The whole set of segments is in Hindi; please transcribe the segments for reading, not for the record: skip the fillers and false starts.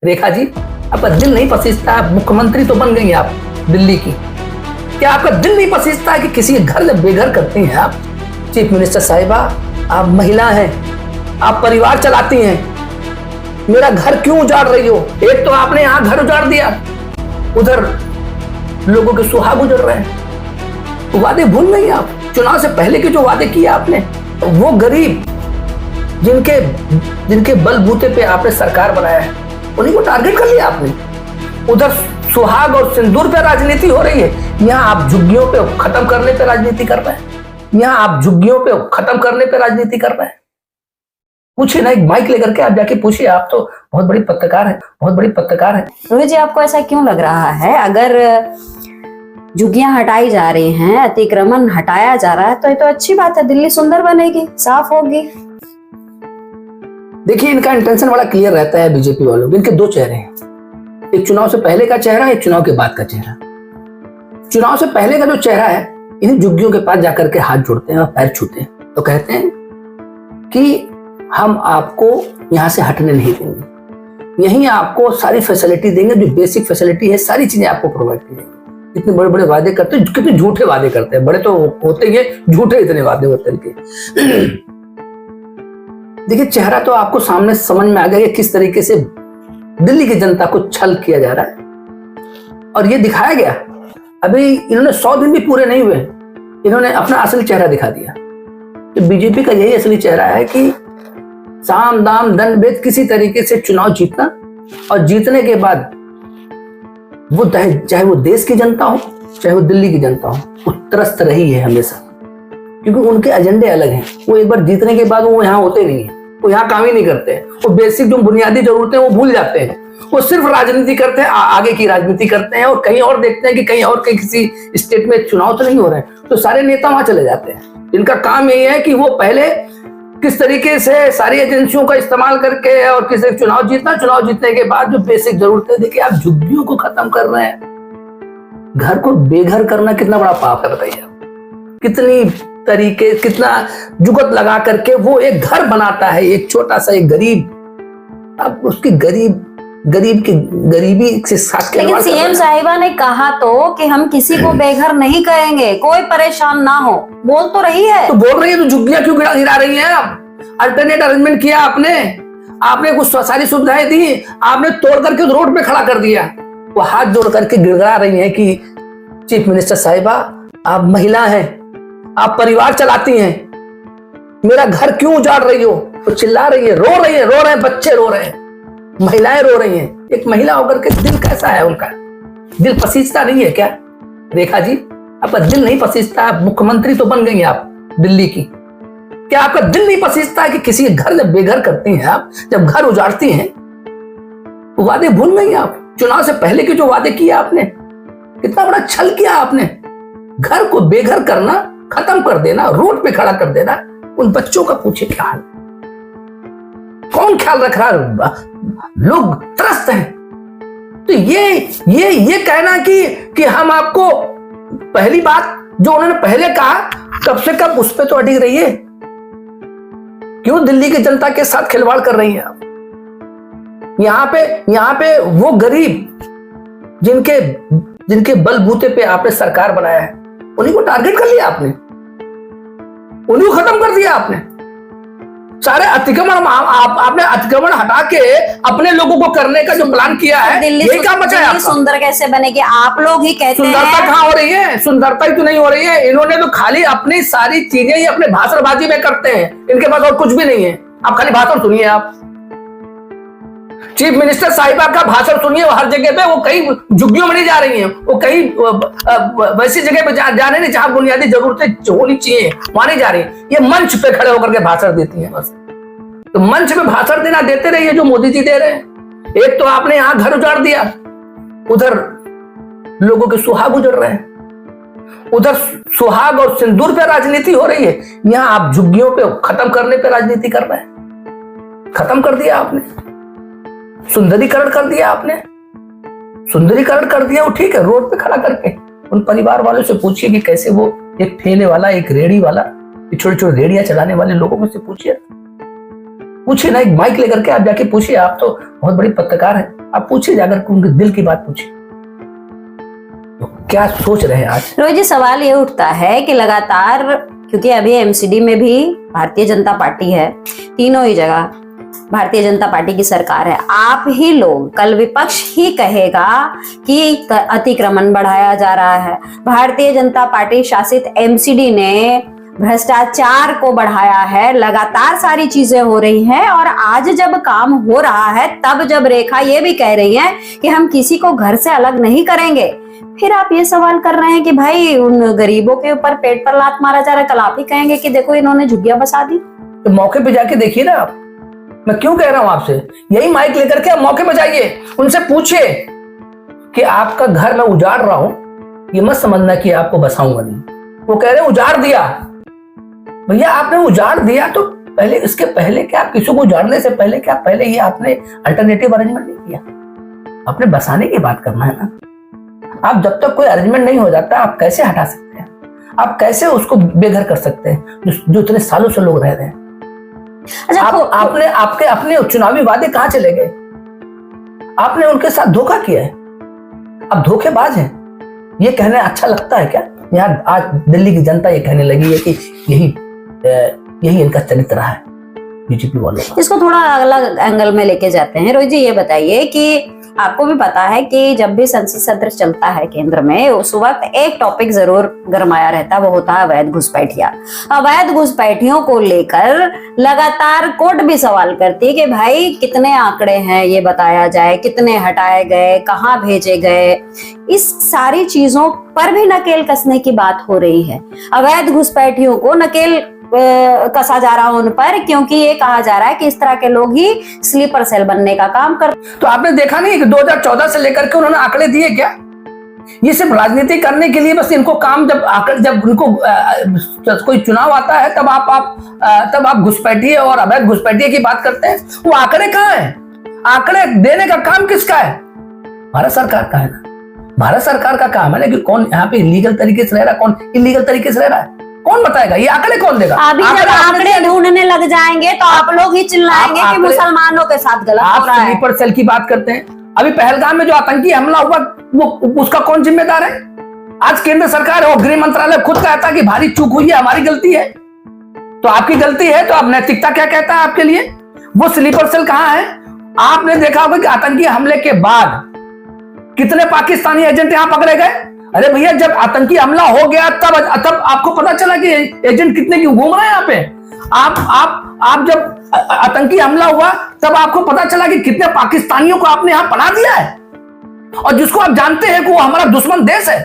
रेखा जी, आपका दिल नहीं पसीजता? आप मुख्यमंत्री तो बन गई आप दिल्ली की, क्या आपका दिल नहीं पसीजता कि किसी के घर में बेघर करती हैं आप? चीफ मिनिस्टर साहिबा, आप महिला हैं, आप परिवार चलाती हैं, मेरा घर क्यों उजाड़ रही हो? एक तो आपने यहां घर उजाड़ दिया, उधर लोगों के सुहाग उजड़ रहे हैं। वादे भूल गई आप? चुनाव से पहले के जो वादे किए आपने, वो गरीब जिनके बलबूते पे आपने सरकार बनाया है, उन्हीं को टारगेट कर लिया आपने। उधर सुहाग और सिंदूर पे राजनीति हो रही है, यहाँ आप झुग्गियों पे खत्म करने पे राजनीति कर रहे हैं। यहाँ आप झुग्गियों पे खत्म करने पे राजनीति कर रहे हैं। पूछिए ना, एक माइक लेकर के आप जाके पूछिए। आप तो बहुत बड़ी पत्रकार है, बहुत बड़ी पत्रकार है। रोहित जी, आपको ऐसा क्यों लग रहा है? अगर झुग्गियां हटाई जा रही हैं, अतिक्रमण हटाया जा रहा है, तो ये तो अच्छी बात है, दिल्ली सुंदर बनेगी, साफ होगी। देखिए, इनका इंटेंशन बड़ा क्लियर रहता है बीजेपी वालों के। इनके दो चेहरे हैं, एक चुनाव से पहले का चेहरा, एक चुनाव के बाद का चेहरा। चुनाव से पहले का जो चेहरा है, इन्हीं झुग्गियों के पास जाकर के हाथ जोड़ते हैं और पैर छूते हैं, तो कहते हैं कि हम आपको यहां से हटने नहीं देंगे, यहीं आपको सारी फैसिलिटी देंगे, जो बेसिक फैसिलिटी है सारी चीजें आपको प्रोवाइड करेंगे। इतने बड़े बड़े वादे करते हैं, कितने झूठे वादे करते हैं। बड़े तो होते ही, झूठे इतने वादे होते हैं इनके। देखिए, चेहरा तो आपको सामने समझ में आ गया कि किस तरीके से दिल्ली की जनता को छल किया जा रहा है, और ये दिखाया गया। अभी इन्होंने 100 दिन भी पूरे नहीं हुए, इन्होंने अपना असली चेहरा दिखा दिया। तो बीजेपी का यही असली चेहरा है कि साम दाम दंड भेद, किसी तरीके से चुनाव जीतना, और जीतने के बाद वो चाहे वो देश की जनता हो, चाहे वो दिल्ली की जनता हो, वो त्रस्त रही है हमेशा, क्योंकि उनके एजेंडे अलग हैं। वो एक बार जीतने के बाद वो यहाँ होते नहीं है, वो यहाँ काम ही नहीं करते हैं। वो बेसिक जो बुनियादी जरूरतें वो भूल जाते हैं। वो सिर्फ राजनीति करते हैं, आगे की राजनीति करते हैं, और कहीं और देखते हैं कि कहीं और के किसी स्टेट में चुनाव तो नहीं हो रहे हैं, तो सारे नेता वहां चले जाते हैं। इनका काम यही है कि वो पहले किस तरीके से सारी एजेंसियों का इस्तेमाल करके और किसी चुनाव जीतना, चुनाव जीतने के बाद जो बेसिक जरूरतें। देखिए, आप झुग्गियों को खत्म कर रहे हैं, घर को बेघर करना कितना बड़ा पाप है बताइए। कितनी तरीके, कितना जुगत लगा करके वो एक घर बनाता है, एक छोटा सा एक गरीब, अब उसकी गरीब की गरीबी से साथ। लेकिन सीएम साहिबा ने कहा तो कि हम किसी को बेघर नहीं करेंगे, कोई परेशान ना हो, बोल तो रही है। तो बोल रही है, तो झुग्गियां क्यों गिरा रही हैं? अब अल्टरनेट अरेंजमेंट किया आपने कुछ सारी सुविधाएं दी, आपने तोड़ करके रोड पे खड़ा कर दिया। वो हाथ जोड़ करके गिड़गिड़ा रही है कि चीफ मिनिस्टर साहिबा, आप महिला हैं, आप परिवार चलाती हैं, मेरा घर क्यों उजाड़ रही हो? तो चिल्ला रही है, रो रही है, बच्चे रो रहे हैं, महिलाएं रो रही हैं। एक महिला होकर के दिल कैसा है उनका? दिल पसीजता नहीं है क्या? रेखा जी, आपका दिल नहीं पसीजता? आप मुख्यमंत्री तो बन गई आप दिल्ली की, क्या आपका दिल नहीं पसीजता कि किसी के घर में बेघर करती हैं आप? जब घर उजाड़ती हैं, वादे भूल गई आप? चुनाव से पहले के जो वादे किए आपने, कितना बड़ा छल किया आपने। घर को बेघर करना, खत्म कर देना, रोड पे खड़ा कर देना। उन बच्चों का पूछे क्या हाल, कौन ख्याल रख रहा है? लोग त्रस्त हैं। तो ये कहना कि हम आपको, पहली बात जो उन्होंने पहले कहा, कब से कब उस पे तो अडिग रही है। क्यों दिल्ली की जनता के साथ खिलवाड़ कर रही हैं आप? यहाँ पे वो गरीब जिनके बलबूते पे आपने सरकार बनाया है, उन्हीं को टारगेट कर लिया आपने, उन्हीं को खत्म कर दिया आपने। सारे अतिक्रमण आपने अतिक्रमण हटा के अपने लोगों को करने का जो प्लान किया है, ये क्या बचा है? सुंदर कैसे बनेगी? आप लोग ही कहते हैं। सुंदरता कहाँ हो रही है? सुंदरता ही तो नहीं हो रही है। इन्होंने तो खाली अपनी सारी चीजें ही अपने भाषणबाजी में करते हैं, इनके पास और कुछ भी नहीं है। आप खाली भाषण सुनिए, आप चीफ मिनिस्टर साहिबा का भाषण सुनिए, हर जगह पे वो कहीं झुग्गियों में नहीं जा रही हैं, वो कहीं वैसी जगह पे जा रही नहीं जहां बुनियादी जरूरतें होनी चाहिए, वहां नहीं जा रही। ये मंच पे खड़े होकर के भाषण देती हैं बस। तो मंच पे भाषण देना देते रहिए जो मोदी जी दे रहे हैं। एक तो आपने यहां घर उजाड़ दिया, उधर लोगों के सुहाग उजड़ रहे हैं, उधर सुहाग और सिंदूर पे राजनीति हो रही है, यहाँ आप झुग्गियों पे खत्म करने पे राजनीति कर रहे हैं। खत्म कर दिया आपने, सुंदरीकरण कर दिया आपने, सुंदरीकरण कर दिया। वो ठीक है, रोड पे खड़ा करके उन परिवार वालों से पूछिए कि कैसे वो एक ठेले वाला, एक रेड़ी वाला, छोटे छोटे रेड़ियां चलाने वाले लोगों में से पूछिए ना, एक माइक लेकर के आप जाके पूछिए। आप तो बहुत बड़ी पत्रकार हैं। आप पूछिए जाकर उनके दिल की बात पूछिए, तो क्या सोच रहे हैं आज। रोहित जी, सवाल ये उठता है कि लगातार, क्योंकि अभी एमसीडी में भी भारतीय जनता पार्टी है, तीनों ही जगह भारतीय जनता पार्टी की सरकार है, आप ही लोग, कल विपक्ष ही कहेगा कि अतिक्रमण बढ़ाया जा रहा है, भारतीय जनता पार्टी शासित एमसीडी ने भ्रष्टाचार को बढ़ाया है, लगातार सारी चीजें हो रही हैं, और आज जब काम हो रहा है तब जब रेखा ये भी कह रही है कि हम किसी को घर से अलग नहीं करेंगे, फिर आप ये सवाल कर रहे हैं कि भाई उन गरीबों के ऊपर पेट पर लात मारा जा रहा है। कल आप ही कहेंगे कि देखो इन्होंने झुग्गियां बसा दी। तो मौके पे जाके देखिए ना आप, मैं क्यों कह रहा हूं आपसे, यही माइक लेकर के आप मौके पे जाइए, उनसे पूछिए कि आपका घर मैं उजाड़ रहा हूं, ये मत समझना कि आपको बसाऊंगा नहीं। वो कह रहे हैं उजाड़ दिया, भैया आपने उजाड़ दिया तो पहले, इसके पहले क्या आप किसी को उजाड़ने से पहले क्या पहले ये आपने अल्टरनेटिव अरेंजमेंट नहीं किया? आपने बसाने की बात करना है ना। आप जब तक कोई अरेंजमेंट नहीं हो जाता आप कैसे हटा सकते हैं, आप कैसे उसको बेघर कर सकते हैं जो इतने सालों से लोग रह रहे हैं। अच्छा, आपने आपके अपने चुनावी वादे कहां चले गए? आपने उनके साथ धोखा किया है, आप धोखेबाज हैं। ये कहने अच्छा लगता है क्या? यहाँ आज दिल्ली की जनता ये कहने लगी है कि यही इनका चरित्र है बीजेपी वालों का। इसको थोड़ा अलग एंगल में लेके जाते हैं। रोहित जी, ये बताइए कि आपको भी पता है कि जब भी संसद सत्र चलता है केंद्र में, उस वक्त एक टॉपिक जरूर गरमाया रहता है, वो होता है अवैध घुसपैठिया। अवैध घुसपैठियों को लेकर लगातार कोर्ट भी सवाल करती है कि भाई कितने आंकड़े हैं ये बताया जाए, कितने हटाए गए, कहाँ भेजे गए। इस सारी चीजों पर भी नकेल कसने की बात हो रही है। अवैध घुसपैठियों को नकेल कसा जा रहा है उन पर, क्योंकि ये कहा जा रहा है कि इस तरह के लोग ही स्लीपर सेल बनने का काम करते। तो आपने देखा नहीं कि 2014 से लेकर के उन्होंने आंकड़े दिए क्या? ये सिर्फ राजनीति करने के लिए बस इनको काम, जब उनको कोई चुनाव आता है तब आप घुसपैठिए और अवैध घुसपैठिए की बात करते हैं। वो आंकड़े कहाँ हैं? आंकड़े देने का काम किसका है? भारत सरकार का है ना। भारत सरकार का काम है ना कि कौन यहाँ पे लीगल तरीके से रह रहा है, कौन इलीगल तरीके से रह रहा है, कौन बताएगा? ये आंकड़े कौन देगा? अभी जब आंकड़े ढूंढने लग जाएंगे तो आप लोग ही चिल्लाएंगे कि मुसलमानों के साथ गलत हो रहा है। स्लीपर सेल की बात करते हैं। अभी पहलगाम में जो आतंकी हमला हुआ वो उसका कौन जिम्मेदार है? आज केंद्र सरकार और गृह मंत्रालय खुद कहता है कि भारी चूक हुई है, हमारी गलती है। तो आपकी गलती है तो अब नैतिकता क्या कहता है आपके लिए? वो स्लीपर सेल कहां है? आपने देखा होगा कि आतंकी हमले के बाद कितने पाकिस्तानी एजेंट यहां पकड़े गए। अरे भैया, जब आतंकी हमला हो गया तब आपको पता चला कि एजेंट कितने क्यों घूम रहे हैं यहाँ पे। आप जब आतंकी हमला हुआ तब आपको पता चला कि कितने पाकिस्तानियों को आपने यहां पनाह दिया है, और जिसको आप जानते हैं कि वो हमारा दुश्मन देश है।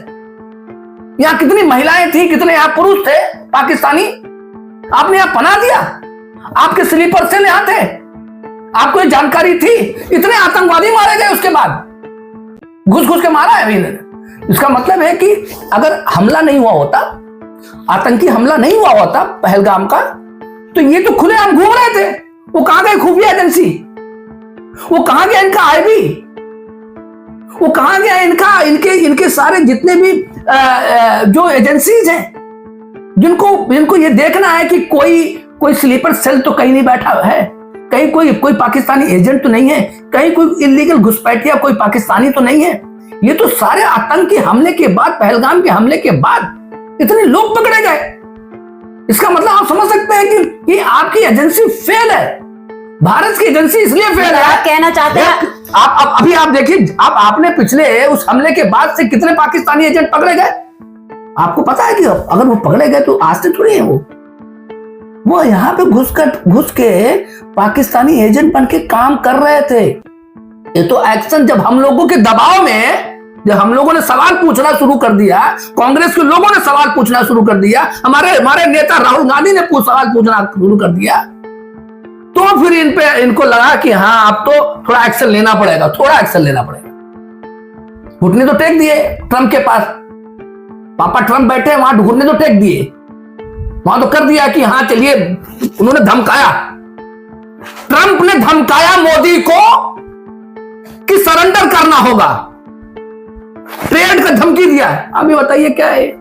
यहाँ कितनी महिलाएं थी, कितने यहाँ पुरुष थे पाकिस्तानी, आपने यहां पनाह दिया। आपके स्लीपर सेल यहां थे, आपको ये जानकारी थी। इतने आतंकवादी मारे गए उसके बाद, घुस के मारा है इन्होंने। इसका मतलब है कि अगर हमला नहीं हुआ होता, आतंकी हमला नहीं हुआ होता पहलगाम का, तो ये तो खुलेआम घूम रहे थे। वो कहां गए खुफिया एजेंसी? वो कहां गया इनका आईबी? वो कहां गया इनके सारे जितने भी जो एजेंसीज हैं, जिनको ये देखना है कि कोई स्लीपर सेल तो कहीं नहीं बैठा है, कहीं कोई पाकिस्तानी एजेंट तो नहीं है, कहीं कोई इलीगल घुसपैठिया कोई पाकिस्तानी तो नहीं है। ये तो सारे आतंकी हमले के बाद, पहलगाम के हमले के बाद इतने लोग पकड़े गए। इसका मतलब आप समझ सकते हैं कि आपकी एजेंसी फेल है। भारत की एजेंसी इसलिए फेल है। आप कहना चाहते हैं आप अभी आप देखिए, आपने पिछले उस हमले के बाद से कितने पाकिस्तानी एजेंट पकड़े गए? आपको पता है कि अगर वो पकड़े गए तो आज से थोड़ी है वो यहाँ पे घुस के पाकिस्तानी एजेंट बन के काम कर रहे थे। ये तो एक्शन जब हम लोगों के दबाव में, जब हम लोगों ने सवाल पूछना शुरू कर दिया, कांग्रेस के लोगों ने सवाल पूछना शुरू कर दिया, हमारे नेता राहुल गांधी ने सवाल पूछना शुरू कर दिया, तो फिर इनको लगा कि हाँ अब तो थोड़ा एक्शन लेना पड़ेगा, थोड़ा एक्शन लेना पड़ेगा। घुटने तो टेक दिए ट्रंप के पास, पापा ट्रंप बैठे वहां, घुटने तो टेक दिए वहां, तो कर दिया कि हाँ चलिए। उन्होंने धमकाया, ट्रंप ने धमकाया मोदी को कि सरेंडर करना होगा, ट्रेड का धमकी दिया। अभी बताइए क्या है ये?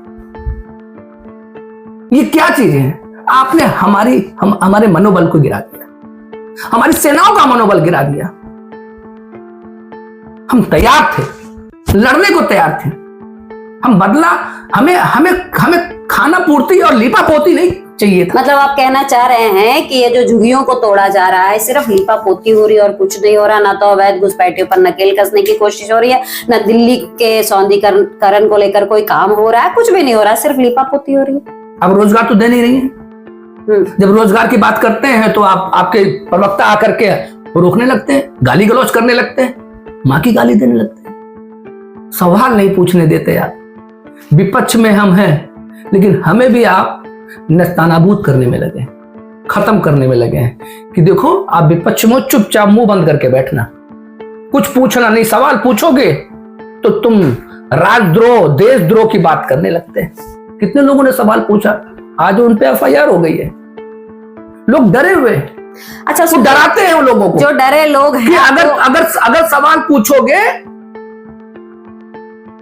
क्या चीज है? आपने हमारे मनोबल को गिरा दिया, हमारी सेनाओं का मनोबल गिरा दिया। हम तैयार थे, लड़ने को तैयार थे। हम बदला, हमें हमें हमें खाना पूर्ति और लीपा पोती नहीं चाहिए था। मतलब आप कहना चाह रहे हैं कि ये जो झुग्गियों को तोड़ा जा रहा है सिर्फ लीपा पोती हो रही है और कुछ नहीं हो रहा, ना तो अवैध घुसपैठियों पर नकेल कसने की कोशिश हो रही है, ना दिल्ली के सौंदर्यीकरण को लेकर कोई काम हो रहा है, कुछ भी नहीं हो रहा है, सिर्फ लीपा पोती हो रही है। अब रोजगार तो दे नहीं रही है। जब रोजगार की बात करते हैं तो आपके प्रवक्ता आकर के रोकने लगते हैं, गाली गलौज करने लगते हैं, माँ की गाली देने लगते हैं, सवाल नहीं पूछने देते। यार विपक्ष में हम हैं, लेकिन हमें भी आप नेस्तनाबूद करने में लगे, खत्म करने में लगे हैं कि देखो आप विपक्ष में चुपचाप मुंह बंद करके बैठना, कुछ पूछना नहीं। सवाल पूछोगे तो तुम राजद्रोह देशद्रोह की बात करने लगते हैं। कितने लोगों ने सवाल पूछा, आज उन पे FIR हो गई है। लोग डरे हुए। अच्छा, वो डराते हैं उन लोगों को, जो डरे लोग हैं। अगर अगर अगर सवाल पूछोगे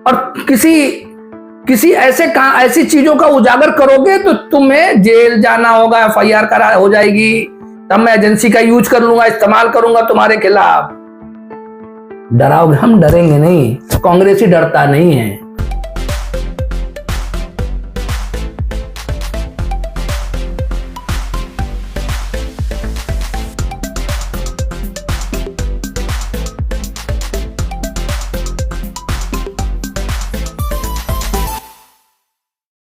और किसी ऐसी चीजों का उजागर करोगे तो तुम्हें जेल जाना होगा, FIR करा हो जाएगी, तब मैं एजेंसी का यूज कर लूंगा, इस्तेमाल करूंगा तुम्हारे खिलाफ। डराओगे, हम डरेंगे नहीं। कांग्रेसी डरता नहीं है।